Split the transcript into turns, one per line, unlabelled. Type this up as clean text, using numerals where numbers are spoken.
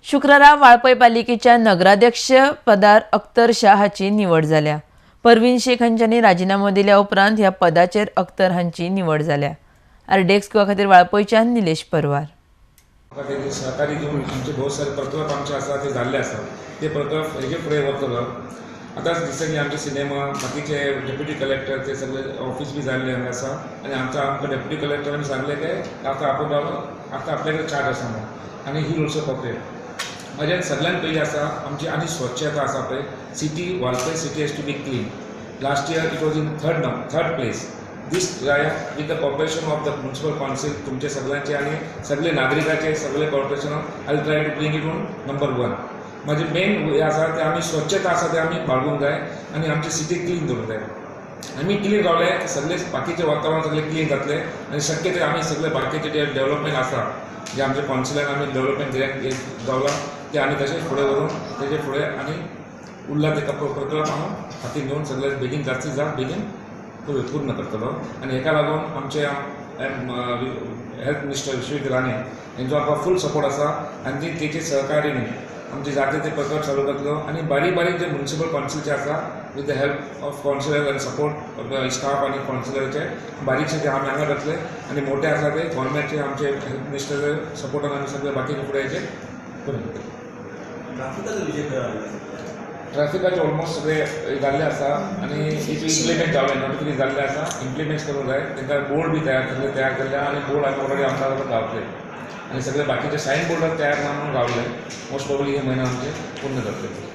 शुक्रारा वाळपय पालिकेच्या नगराध्यक्ष पदार अख्तर शाह हाची निवड जाल्या। परवीन शेख हांच्यांनी राजीनामो दिल्या उपरांत ह्या पदाचेर अख्तर हांची निवड जाल्या। आरडेक्स गोवा खातीर वाळपयच्यान निलेश परवार।
सहकारी घेऊन आमचे बहुत सारे प्रकल्प आमचे आसा ते जाल्ले आसा ते प्रकल्प हेजे फुडें वतलो। आतांच रिसंटली आमचे सिनेमा बाकीचे डेप्युटी कलेक्टर ते सगळे ऑफिस बी जाल्ले हांगा आसा आनी आमकां डेप्युटी कलेक्टरान सांगले की आतां आपूण रावलो आतां आपल्याकडे चार्ज आसा म्हणून आनी ही ऑल्सो कॉपरेट म्हाज्यान सगळ्यान पयलीं आसा आमची आनी स्वच्छता आसा पळय city Valpoi city has to be clean. Last year it was in third place this with the corporation of the municipal council तुमचे सगळ्यांचे आनी सगळे नागरिकाचे सगळे corporation I try to bring it on number 1। माझे मेन हे आसा ते आमी स्वच्छता आसा ते आमी बाळगूंक जाय आनी आमची सिटी क्लीन दवरूंक जाय। आमी क्लीन रावले सगळे बाकीचे वातावरण सगळे क्लीन जातले आनी शक्य ते आमी सगळे बाकीचे जे डेव्हलपमेंट आसा जे आमचे काउन्सिलान आमी डेव्हलपमेंट कित्याक गावला ते आमी तशेंच फुडें व्हरून तेजे फुडें आनी उरला ते प्रकल्प हांव हातीन घेवन सगळे बेगीन जास्तीत बेगीन पूर्ण करतलो। आनी हेका लागून आमचे हेल्थ मिनिस्टर विश्वजीत राणे हेंचो आमकां फूल सपोर्ट आसा आनी तेचे सहकार्यान आमचे जाते ते प्रकल्प चालू करतलो आनी बारीक बारीक जे म्युनिसिपल काउन्सिलचे आसा with the help of counsellor आनी सपोर्ट ऑफ द स्टाफ आनी काउन्सिलरचे बारीकशे ते आमी हांगा जातले आनी मोठे आसा ते गव्हर्मेंटचे आमचे हेल्थ मिनिस्टर सपोर्टान आमी सगळे बाकीचे फुडें हेचे करून ट्रॅफिकाचे ऑलमोस्ट सगळे जाल्ले आसा आनी इम्प्लिमेंट जावले नोटिफिकेशन जाल्ले आसा इम्प्लिमेंट करूंक जाय तांकां बोर्ड बी तयार केल्ले आनी बोर्ड आमी ऑलरेडी आमकां गावतले आनी सगळे बाकीचे सायन बोर्ड तयार म्हणून गावले मोस्ट प्रॉब्ली हे म्हयने आमचे पूर्ण जातले।